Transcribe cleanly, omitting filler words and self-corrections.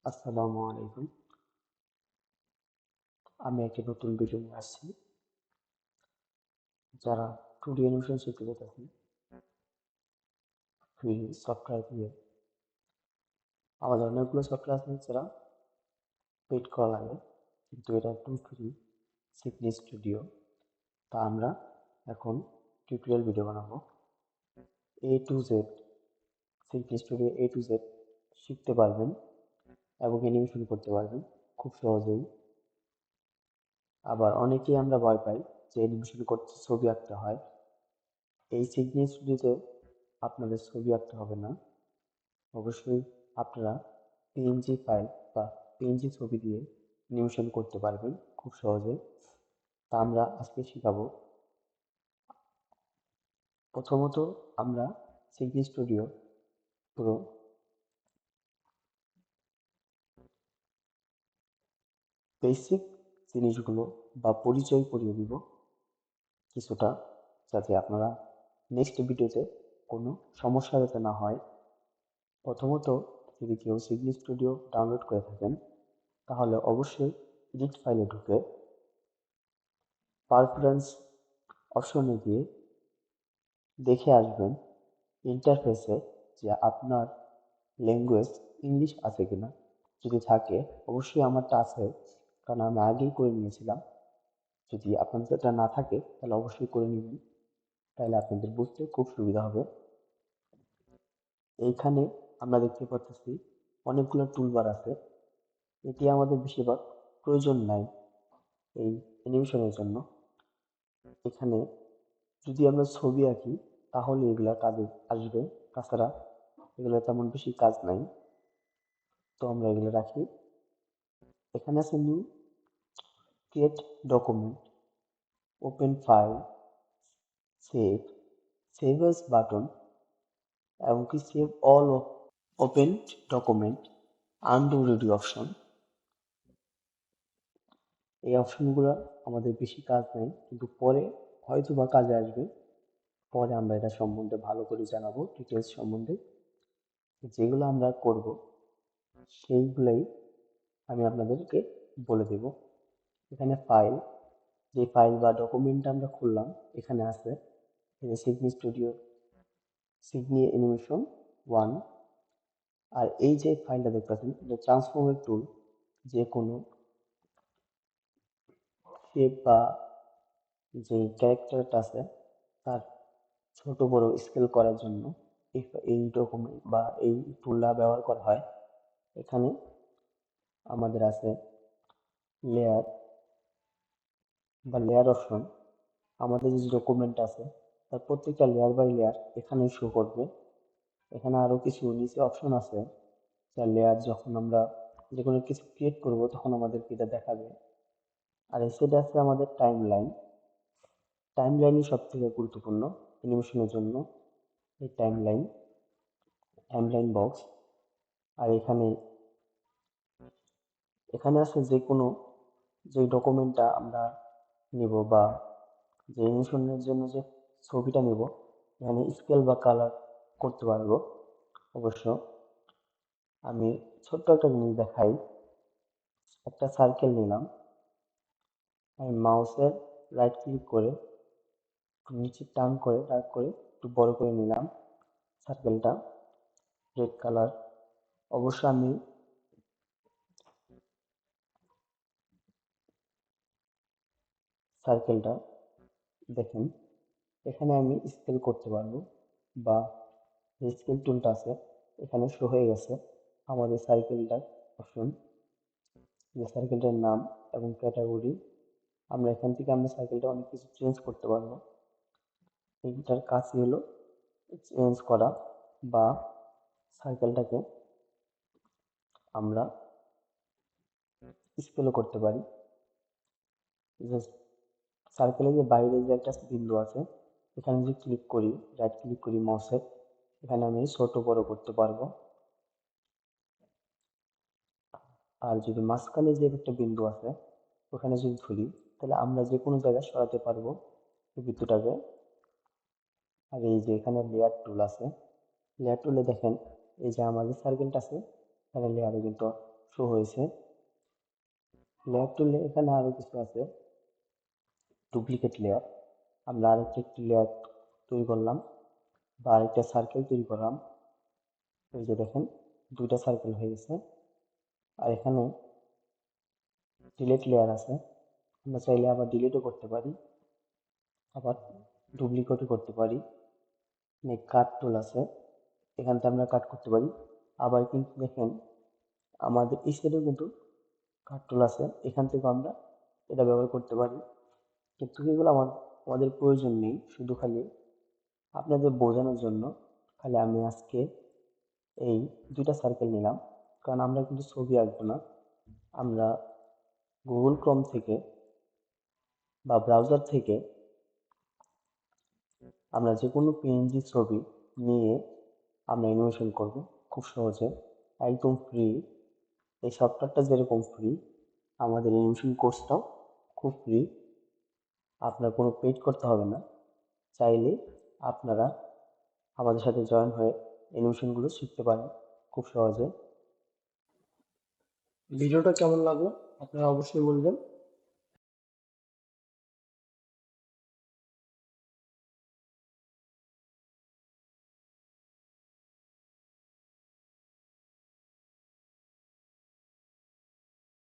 আসসালামু আলাইকুম। আমি একটি নতুন ভিডিও নিয়ে আসছি। যারা 2D অ্যানিমেশন শিখতে চাইতেছেন ফ্রি সফটওয়্যার দিয়ে, আমাদের অনেকগুলো সফটওয়্যার আছে যারা পেড করা লাগে, কিন্তু এটা একদম ফ্রি। সিগনি স্টুডিও। তা আমরা এখন টিউটোরিয়াল ভিডিও বানাবো A to Z। সিগনি স্টুডিও A to Z শিখতে পারবেন এবং অ্যানিমেশন করতে পারবেন খুব সহজেই। আবার অনেকেই আমরা ভয় পাই যে অ্যানিমেশন করতে ছবি আঁকতে হয়। এই সিগনি স্টুডিওতে আপনাদের ছবি আঁকতে হবে না। অবশ্যই আপনারা পিএনজি ফাইল বা পিএনজি ছবি দিয়ে অ্যানিমেশন করতে পারবেন খুব সহজে। তা আমরা আজকে শিখাবো। প্রথমত আমরা সিগনি স্টুডিও পুরো বেসিক জিনিসগুলো বা পরিচয় করিয়ে দিব কিছুটা, যাতে আপনারা নেক্সট ভিডিওতে কোনো সমস্যা যাতে না হয়। প্রথমত, যদি কেউ সিগনি স্টুডিও ডাউনলোড করে থাকেন তাহলে অবশ্যই এডিট ফাইলে ঢুকে পারফরম্যান্স অপশনে গিয়ে দেখে আসবেন ইন্টারফেসে যে আপনার ল্যাঙ্গুয়েজ ইংলিশ আছে কিনা। যদি থাকে, অবশ্যই আমারটা আছে, কারণ আমি আগেই করে নিয়েছিলাম। যদি আপনাদের এটা না থাকে তাহলে অবশ্যই করে নেবেন, তাহলে আপনাদের বুঝতে খুব সুবিধা হবে। এইখানে আমরা দেখতে পাচ্ছি অনেকগুলো টুলবার আছে। এটি আমাদের বেশিরভাগ প্রয়োজন নাই এই অ্যানিমেশনের জন্য। এখানে যদি আমরা ছবি আঁকি তাহলে এগুলা কাজে আসবে, তাছাড়া এগুলো তেমন বেশি কাজ নাই। তো আমরা এগুলো রাখি। এখানে আছে new, create document, open file, save, save as button, এমনকি save all open document, undo redo option. এই অপশনগুলো আমাদের বেশি কাজ নেই, কিন্তু পরে হয়তো বা কাজে আসবে। পরে আমরা এটা সম্বন্ধে ভালো করে জানাবো, ডিটেলস সম্বন্ধে। যেগুলো আমরা করব সেইগুলাই আমি আপনাদেরকে বলে দেব। এখানে ফাইল, যে ফাইল বা ডকুমেন্টটা আমরা খুললাম এখানে আছে সিগনি স্টুডিও, সিগনি অ্যানিমেশন 1। আর এই যে ফাইলটা দেখতেছেন এটা ট্রান্সফর্মের টুল। যে কোনো শেপ বা যে ক্যারেক্টারটা আছে তার ছোট বড় স্কেল করার জন্য এই ডকুমেন্ট বা এই টুলটা ব্যবহার করা হয়। এখানে আমাদের আছে লেয়ার বা লেয়ার অপশন। আমাদের যে ডকুমেন্ট আছে তার প্রত্যেকটা লেয়ার বাই লেয়ার এখানে শো করবে। এখানে আরো কিছু নিচে অপশন আছে, যা লেয়ার যখন আমরা যে কোনো কিছু ক্রিয়েট করব তখন আমাদেরকে এটা দেখাবে। আর সেটা আছে আমাদের টাইম লাইন। টাইম লাইনই সব থেকে গুরুত্বপূর্ণ অ্যানিমেশনের জন্য। এই টাইম লাইন বক্স। আর এখানে এখানে আছে যে কোনো যে ডকুমেন্টটা আমরা নিব বা যে অ্যানিমেশনের জন্য যে ছবিটা নিব, এখানে স্কেল বা কালার করতে পারবো। অবশ্য আমি ছোট্ট একটা জিনিস দেখাই। একটা সার্কেল নিলাম, আমি মাউসের রাইট ক্লিক করে একটু নিচে টান করে ড্র্যাগ করে একটু বড় করে নিলাম সার্কেলটা, রেড কালার। অবশ্য আমি সার্কেলটা দেখেন, এখানে আমি স্কেল করতে পারবো বা যে স্কেল টুলটা আছে এখানে শো হয়ে গেছে আমাদের সার্কেলটার অপশন, যে সার্কেলটার নাম এবং ক্যাটাগরি। আমরা এখান থেকে আমরা সার্কেলটা অনেক কিছু চেঞ্জ করতে পারবো। এইটার কাজই হলো চেঞ্জ করা বা সার্কেলটাকে আমরা স্কেলও করতে পারি। যে সার্কেলের যে বাইরে যে একটা বিন্দু আছে এখানে যদি ক্লিক করি, রাইট ক্লিক করি মাউসের, এখানে আমি ছোট বড় করতে পারবো। আর যদি মাঝখানে যে একটা বিন্দু আছে ওখানে যদি ধরি তাহলে আমরা যে কোনো জায়গায় সরাতে পারবো এই বিন্দুটাকে। আর এই যে এখানে লেয়ার টুল আছে, লেয়ার টুলে দেখেন এই যে আমাদের সার্কেলটা আছে এখানে লেয়ারে কিন্তু শো হয়েছে। লেয়ার টুলে এখানে আরো কিছু আছে, ডুপ্লিকেট লেয়ার। আমরা আরেকটা একটি লেয়ার তৈরি করলাম বা আরেকটা সার্কেল তৈরি করলাম। এই যে দেখেন, দুইটা সার্কেল হয়ে গেছে। আর এখানে ডিলিট লেয়ার আছে, আমরা চাইলে আবার ডিলিটও করতে পারি, আবার ডুপ্লিকেটও করতে পারি। কাট টুল আছে, এখান থেকে আমরা কাট করতে পারি। আবার কিন্তু দেখেন আমাদের এই সাইডেও কিন্তু কাট টুল আছে, এখান থেকে আমরা এটা ব্যবহার করতে পারি। কিন্তু এগুলো আমাদের প্রয়োজন নেই, শুধু খালি আপনাদের বোঝানোর জন্য খালি আমি আজকে এই দুইটা সার্কেল নিলাম। কারণ আমরা কিন্তু ছবি আঁকবো না, আমরা গুগল ক্রোম থেকে বা ব্রাউজার থেকে আমরা যে কোনো পিএনজি ছবি নিয়ে আমরা অ্যানিমেশন করব খুব সহজে, একদম ফ্রি। এই সফটওয়্যারটা যেরকম ফ্রি, আমাদের অ্যানিমেশন কোর্সটাও খুব ফ্রি, আপনার কোনো পেড করতে হবে না। চাইলে আপনারা আমাদের সাথে জয়েন হয়ে অ্যানিমেশনগুলো শিখতে পারেন খুব সহজে। ভিডিওটা কেমন লাগলো আপনারা অবশ্যই বলবেন।